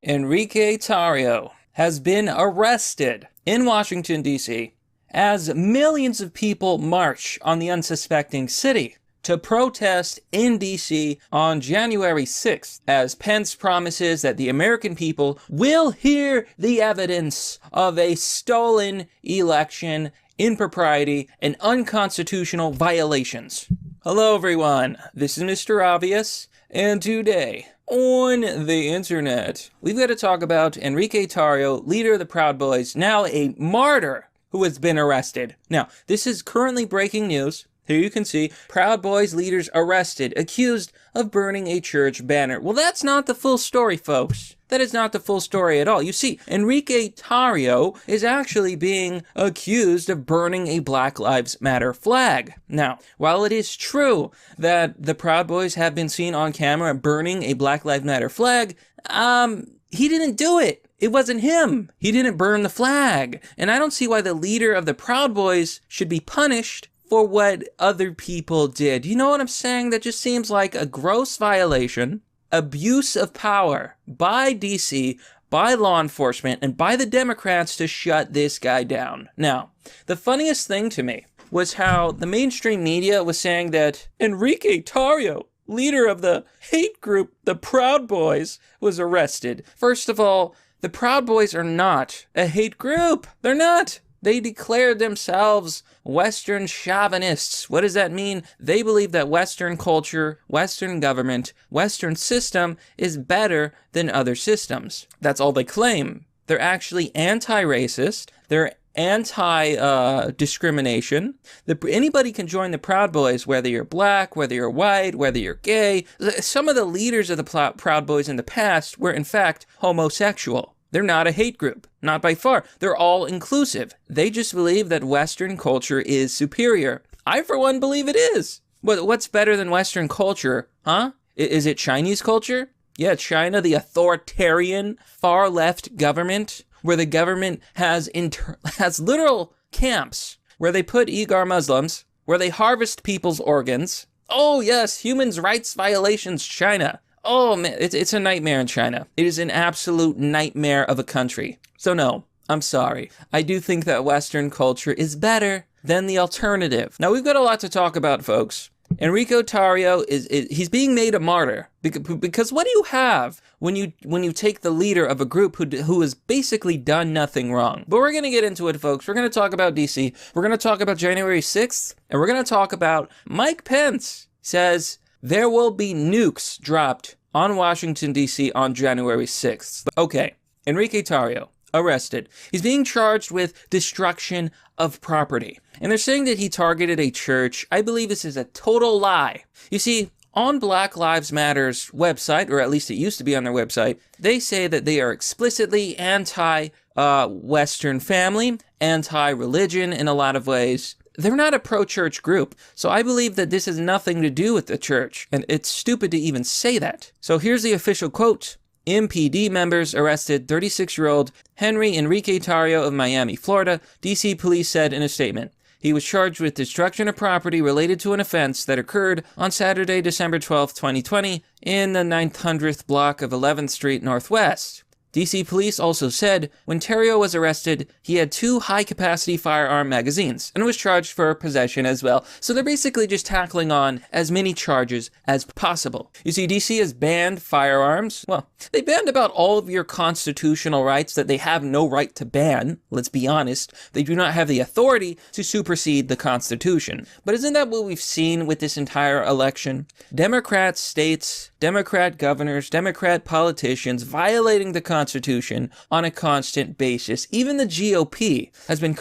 Enrique Tarrio has been arrested in Washington, D.C. as millions of people march on the unsuspecting city to protest in D.C. on January 6th, as Pence promises that the American people will hear the evidence of a stolen election, impropriety, and unconstitutional violations. Hello, everyone. This is Mr. Obvious, and today on the internet, we've got to talk about Enrique Tarrio, leader of the Proud Boys, now a martyr who has been arrested. Now, this is currently breaking news. Here you can see Proud Boys leaders arrested, accused of burning a church banner. Well, that's not the full story, folks. That is not the full story at all. You see, Enrique Tarrio is actually being accused of burning a Black Lives Matter flag. Now, while it is true that the Proud Boys have been seen on camera burning a Black Lives Matter flag, he didn't do it. It wasn't him. He didn't burn the flag. And I don't see why the leader of the Proud Boys should be punished for what other people did. You know what I'm saying? That just seems like a gross violation, abuse of power by DC, by law enforcement, and by the Democrats to shut this guy down. Now, the funniest thing to me was how the mainstream media was saying that Enrique Tarrio, leader of the hate group, the Proud Boys, was arrested. First of all, the Proud Boys are not a hate group. They're not. They declared themselves Western chauvinists. What does that mean? They believe that Western culture, Western government, Western system is better than other systems. That's all they claim. They're actually anti-racist. They're anti-discrimination. Anybody can join the Proud Boys, whether you're black, whether you're white, whether you're gay. Some of the leaders of the Proud Boys in the past were, in fact, homosexual. They're not a hate group, not by far. They're all inclusive. They just believe that Western culture is superior. I, for one, believe it is. What's better than Western culture, huh? Is it Chinese culture? Yeah, China, the authoritarian, far-left government, where the government has literal camps where they put Uyghur Muslims, where they harvest people's organs. Oh, yes, human rights violations, China. Oh, man, it's a nightmare in China. It is an absolute nightmare of a country. So no, I'm sorry. I do think that Western culture is better than the alternative. Now, we've got a lot to talk about, folks. Enrique Tarrio he's being made a martyr because what do you have when you take the leader of a group who has basically done nothing wrong? But we're going to get into it, folks. We're going to talk about DC. We're going to talk about January 6th, and we're going to talk about Mike Pence says there will be nukes dropped on Washington, D.C. on January 6th. Okay, Enrique Tarrio, arrested. He's being charged with destruction of property. And they're saying that he targeted a church. I believe this is a total lie. You see, on Black Lives Matter's website, or at least it used to be on their website, they say that they are explicitly anti-Western family, anti-religion in a lot of ways. They're not a pro-church group, so I believe that this has nothing to do with the church, and it's stupid to even say that. So here's the official quote. MPD members arrested 36-year-old Henry Enrique Tarrio of Miami, Florida, D.C. police said in a statement. He was charged with destruction of property related to an offense that occurred on Saturday, December 12, 2020, in the 900th block of 11th Street Northwest. D.C. police also said when Tarrio was arrested, he had 2 high-capacity firearm magazines and was charged for possession as well. So they're basically just tackling on as many charges as possible. You see, D.C. has banned firearms. Well, they banned about all of your constitutional rights that they have no right to ban. Let's be honest. They do not have the authority to supersede the Constitution. But isn't that what we've seen with this entire election? Democrat states, Democrat governors, Democrat politicians violating the Constitution on a constant basis. Even the GOP has been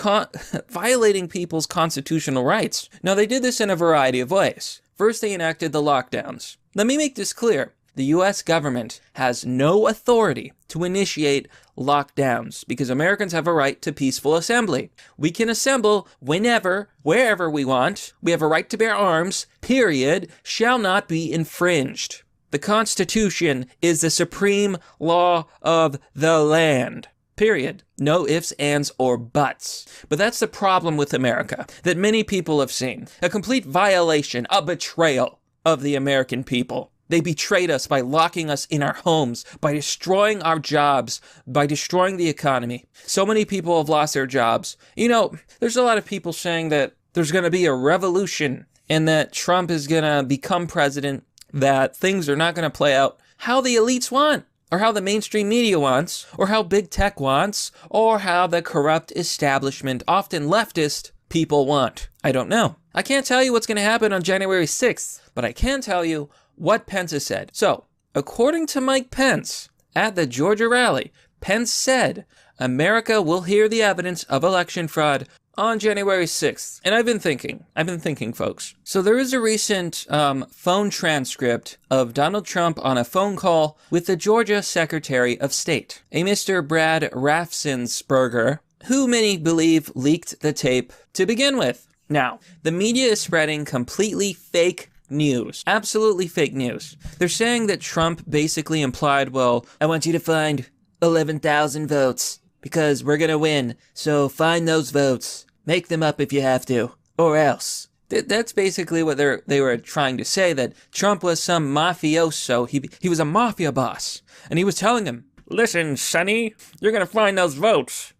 violating people's constitutional rights. Now, they did this in a variety of ways. First, they enacted the lockdowns. Let me make this clear. The U.S. government has no authority to initiate lockdowns because Americans have a right to peaceful assembly. We can assemble whenever, wherever we want. We have a right to bear arms, period, shall not be infringed. The Constitution is the supreme law of the land. Period. No ifs, ands, or buts. But that's the problem with America that many people have seen. A complete violation, a betrayal of the American people. They betrayed us by locking us in our homes, by destroying our jobs, by destroying the economy. So many people have lost their jobs. You know, there's a lot of people saying that there's going to be a revolution and that Trump is going to become president, that things are not going to play out how the elites want, or how the mainstream media wants, or how big tech wants, or how the corrupt establishment, often leftist, people want. I don't know. I can't tell you what's going to happen on January 6th, but I can tell you what Pence has said. So, according to Mike Pence, at the Georgia rally, Pence said America will hear the evidence of election fraud on January 6th. And I've been thinking, folks. So there is a recent phone transcript of Donald Trump on a phone call with the Georgia Secretary of State, a Mr. Brad Raffensperger, who many believe leaked the tape to begin with. Now, the media is spreading completely fake news. Absolutely fake news. They're saying that Trump basically implied, well, I want you to find 11,000 votes because we're gonna win, so find those votes. Make them up if you have to, or else. That's basically what they were trying to say, that Trump was some mafioso. He was a mafia boss, and he was telling him, listen, Sonny, you're gonna find those votes,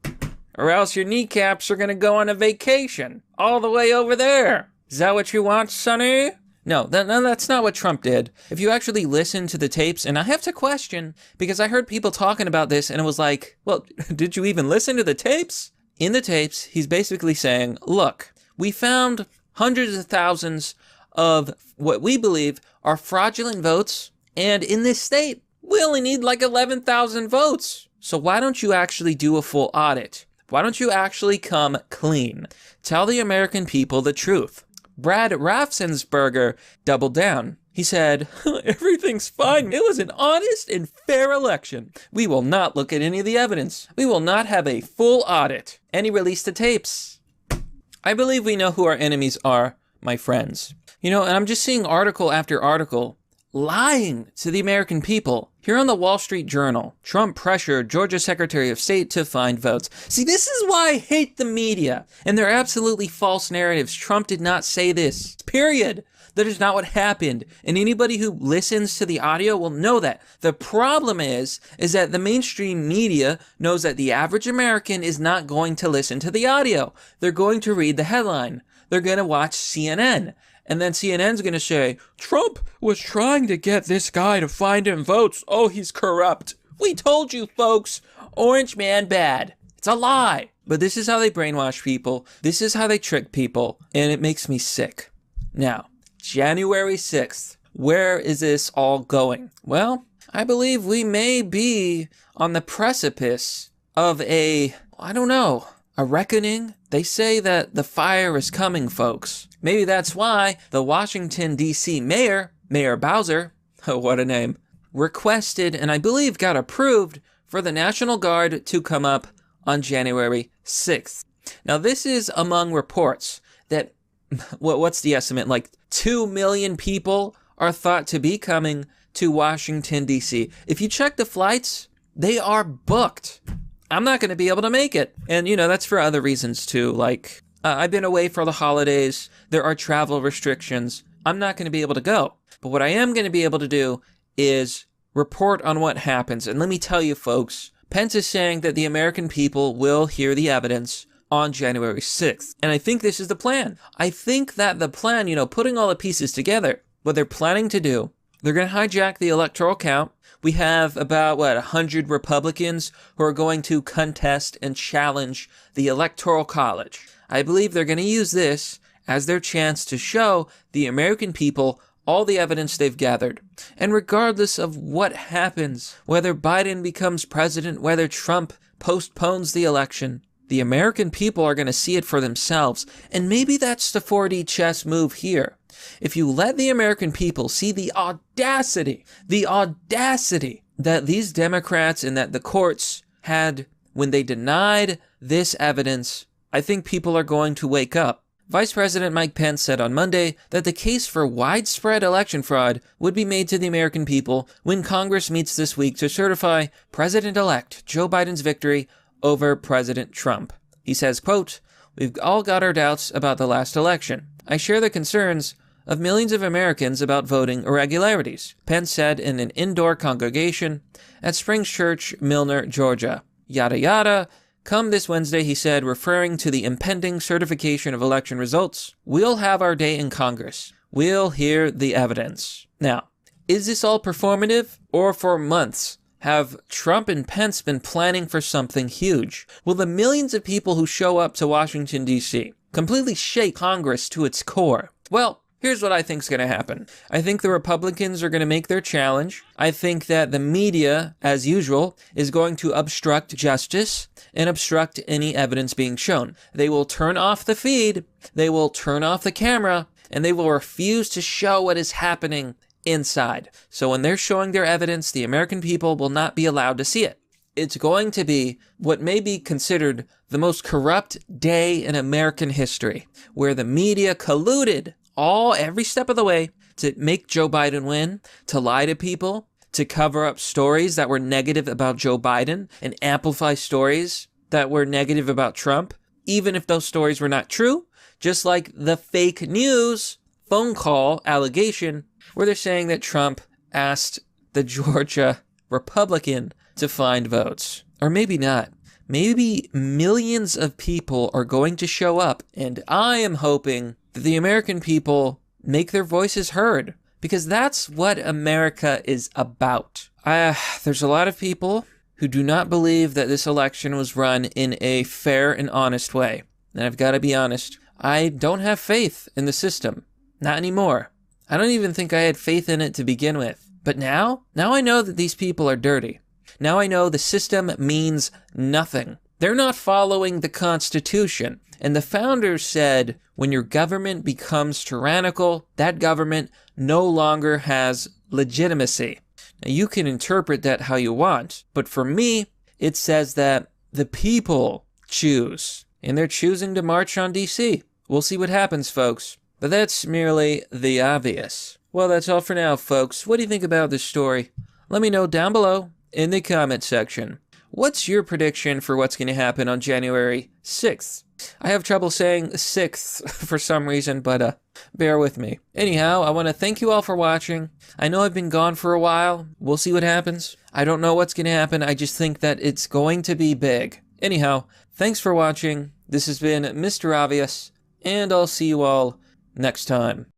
or else your kneecaps are gonna go on a vacation all the way over there. Is that what you want, Sonny? No, that's not what Trump did. If you actually listen to the tapes, and I have to question, because I heard people talking about this, and it was like, well, did you even listen to the tapes? In the tapes, he's basically saying, look, we found hundreds of thousands of what we believe are fraudulent votes, and in this state, we only need like 11,000 votes. So why don't you actually do a full audit? Why don't you actually come clean? Tell the American people the truth. Brad Raffensperger doubled down. He said, everything's fine. It was an honest and fair election. We will not look at any of the evidence. We will not have a full audit. And he released the tapes. I believe we know who our enemies are, my friends. You know, and I'm just seeing article after article lying to the American people. Here on the Wall Street Journal, Trump pressured Georgia Secretary of State to find votes. See, this is why I hate the media and their absolutely false narratives. Trump did not say this. Period. That is not what happened. And anybody who listens to the audio will know that. The problem is that the mainstream media knows that the average American is not going to listen to the audio. They're going to read the headline. They're going to watch CNN. And then CNN's going to say, Trump was trying to get this guy to find him votes. Oh, he's corrupt. We told you, folks. Orange man bad. It's a lie. But this is how they brainwash people. This is how they trick people. And it makes me sick. Now, January 6th. Where is this all going? Well, I believe we may be on the precipice of a reckoning. They say that the fire is coming, folks. Maybe that's why the Washington, D.C. Mayor Bowser, oh, what a name, requested and I believe got approved for the National Guard to come up on January 6th. Now, this is among reports that, what's the estimate? Like 2 million people are thought to be coming to Washington, D.C. If you check the flights, they are booked. I'm not going to be able to make it. And, you know, that's for other reasons too. Like, I've been away for the holidays. There are travel restrictions. I'm not going to be able to go. But what I am going to be able to do is report on what happens. And let me tell you, folks, Pence is saying that the American people will hear the evidence on January 6th. And I think this is the plan. I think that the plan, you know, putting all the pieces together, what they're planning to do, they're going to hijack the electoral count. We have about, 100 Republicans who are going to contest and challenge the Electoral College. I believe they're going to use this as their chance to show the American people all the evidence they've gathered. And regardless of what happens, whether Biden becomes president, whether Trump postpones the election, the American people are going to see it for themselves. And maybe that's the 4D chess move here. If you let the American people see the audacity that these Democrats and that the courts had when they denied this evidence, I think people are going to wake up. Vice President Mike Pence said on Monday that the case for widespread election fraud would be made to the American people when Congress meets this week to certify President-elect Joe Biden's victory over President Trump. He says, quote, "We've all got our doubts about the last election. I share the concerns of millions of Americans about voting irregularities, Pence said in an indoor congregation at Springs Church, Milner, Georgia. Yada yada. Come this Wednesday, he said, referring to the impending certification of election results. We'll have our day in Congress. We'll hear the evidence. Now, is this all performative? Or for months, have Trump and Pence been planning for something huge? Will the millions of people who show up to Washington, D.C. completely shake Congress to its core? Well, here's what I think is going to happen. I think the Republicans are going to make their challenge. I think that the media, as usual, is going to obstruct justice and obstruct any evidence being shown. They will turn off the feed, they will turn off the camera, and they will refuse to show what is happening inside. So when they're showing their evidence, the American people will not be allowed to see it. It's going to be what may be considered the most corrupt day in American history, where the media colluded every step of the way to make Joe Biden win, to lie to people, to cover up stories that were negative about Joe Biden and amplify stories that were negative about Trump, even if those stories were not true, just like the fake news phone call allegation where they're saying that Trump asked the Georgia Republican to find votes. Or maybe not. Maybe millions of people are going to show up, and I am hoping that the American people make their voices heard, because that's what America is about. There's a lot of people who do not believe that this election was run in a fair and honest way. And I've got to be honest, I don't have faith in the system. Not anymore. I don't even think I had faith in it to begin with. But now I know that these people are dirty. Now I know the system means nothing. They're not following the Constitution. And the founders said, when your government becomes tyrannical, that government no longer has legitimacy. Now you can interpret that how you want, but for me, it says that the people choose. And they're choosing to march on DC. We'll see what happens, folks. But that's merely the obvious. Well, that's all for now, folks. What do you think about this story? Let me know down below in the comment section. What's your prediction for what's going to happen on January 6th? I have trouble saying 6th for some reason, but bear with me. Anyhow, I want to thank you all for watching. I know I've been gone for a while. We'll see what happens. I don't know what's going to happen. I just think that it's going to be big. Anyhow, thanks for watching. This has been Mr. Obvious, and I'll see you all next time.